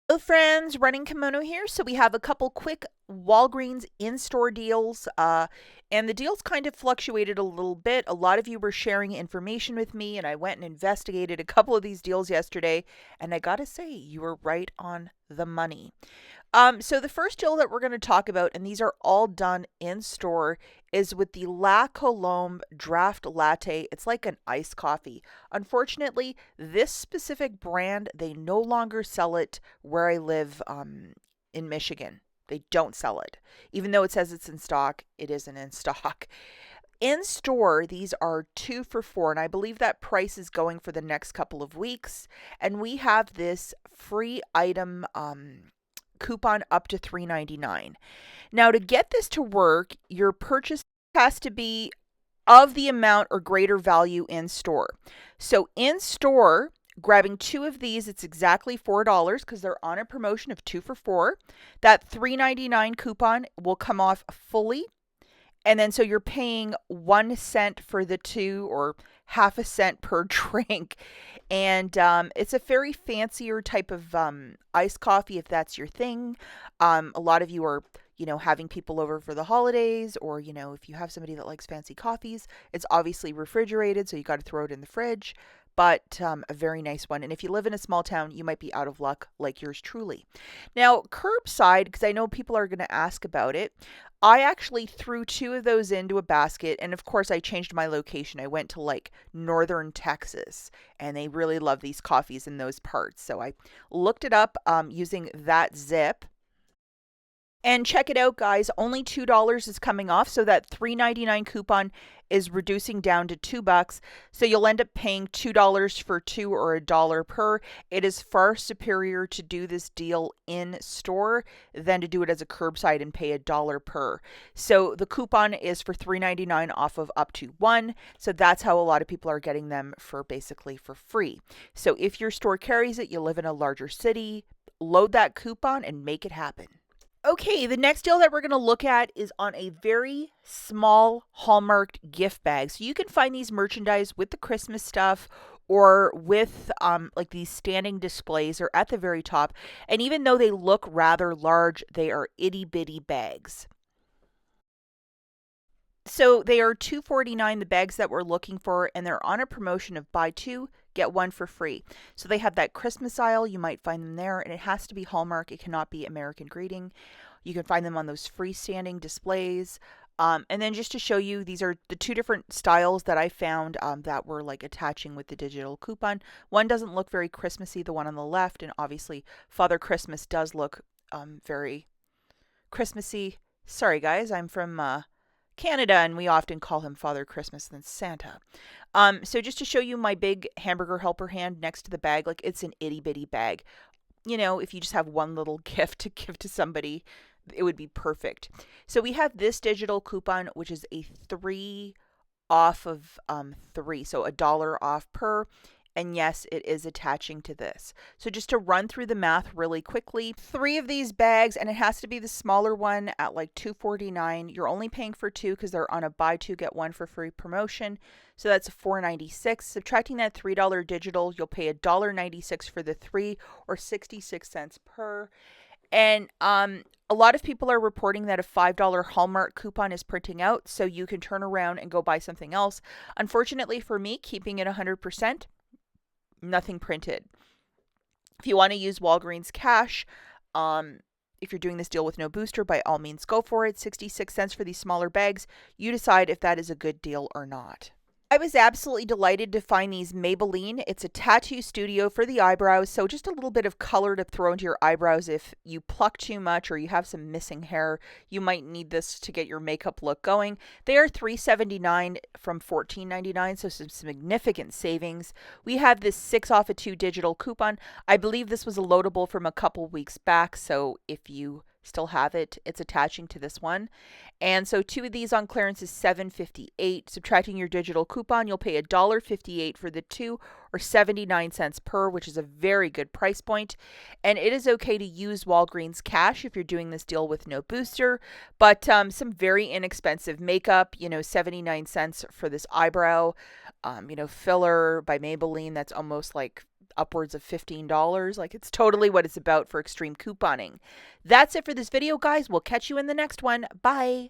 Hello friends, Running Kimono here. So we have a couple quick Walgreens in-store deals, and the deals kind of fluctuated a little bit. A lot of you were sharing information with me, and I went and investigated a couple of these deals yesterday, and I gotta say, you were right on the money. So the first deal that we're going to talk about, and these are all done in store, is with the La Colombe Draft Latte. It's like an iced coffee. Unfortunately, this specific brand, they no longer sell it where I live in Michigan. They don't sell it. Even though it says it's in stock, it isn't in stock. In store, these are 2 for $4, and I believe that price is going for the next couple of weeks. And we have this free item coupon up to $3.99. Now, to get this to work, your purchase has to be of the amount or greater value in store. So in store, grabbing 2 of these, it's exactly $4 because they're on a promotion of 2 for $4. That $3.99 coupon will come off fully. And then so you're paying 1 cent for the two, or half a cent per drink. And it's a very fancier type of iced coffee if that's your thing. A lot of you are, having people over for the holidays, or, if you have somebody that likes fancy coffees, it's obviously refrigerated, so you got to throw it in the fridge. But a very nice one. And if you live in a small town, you might be out of luck like yours truly. Now, curbside, because I know people are going to ask about it. I actually threw 2 of those into a basket, and of course I changed my location. I went to like northern Texas, and they really love these coffees in those parts. So I looked it up using that zip. And check it out, guys. Only $2 is coming off, so that $3.99 coupon is reducing down to $2. So you'll end up paying $2 for two, or $1 per. It is far superior to do this deal in store than to do it as a curbside and pay $1 per. So the coupon is for $3.99 off of up to 1. So that's how a lot of people are getting them, for basically for free. So if your store carries it, you live in a larger city, load that coupon and make it happen. Okay, the next deal that we're going to look at is on a very small Hallmark gift bag. So you can find these merchandise with the Christmas stuff, or with like these standing displays, or at the very top. And even though they look rather large, they are itty bitty bags. So they are $2.49, the bags that we're looking for, and they're on a promotion of buy 2, get 1 for free. So they have that Christmas aisle, you might find them there, and it has to be Hallmark, it cannot be American Greeting. You can find them on those freestanding displays. And then just to show you, these are the 2 different styles that I found that were like attaching with the digital coupon. One doesn't look very Christmassy, the one on the left, and obviously Father Christmas does look very Christmassy. Sorry guys, I'm from Canada, and we often call him Father Christmas than Santa. So just to show you my big hamburger helper hand next to the bag, like it's an itty bitty bag. If you just have one little gift to give to somebody, it would be perfect. So we have this digital coupon, which is a 3 off of 3, so $1 off per. And yes, it is attaching to this. So just to run through the math really quickly, 3 of these bags, and it has to be the smaller one at like $2.49. You're only paying for 2 because they're on a buy 2 get 1 for free promotion. So that's $4.96. Subtracting that $3 digital, you'll pay $1.96 for the 3, or 66 cents per. And a lot of people are reporting that a $5 Hallmark coupon is printing out, so you can turn around and go buy something else. Unfortunately for me, keeping it 100%, nothing printed. If you want to use Walgreens cash, if you're doing this deal with no booster, by all means go for it. 66 cents for these smaller bags. You decide if that is a good deal or not. I was absolutely delighted to find these Maybelline. It's a tattoo studio for the eyebrows, so just a little bit of color to throw into your eyebrows if you pluck too much or you have some missing hair. You might need this to get your makeup look going. They are $3.79 from $14.99, so some significant savings. We have this 6 off of 2 digital coupon. I believe this was a loadable from a couple weeks back, so if you still have it, it's attaching to this one. And so 2 of these on clearance is $7.58. Subtracting your digital coupon, you'll pay $1.58 for the 2, or 79 cents per, which is a very good price point. And it is okay to use Walgreens cash if you're doing this deal with no booster, but some very inexpensive makeup, 79 cents for this eyebrow, filler by Maybelline, that's almost like upwards of $15. Like, it's totally what it's about for extreme couponing. That's it for this video, guys. We'll catch you in the next one. Bye.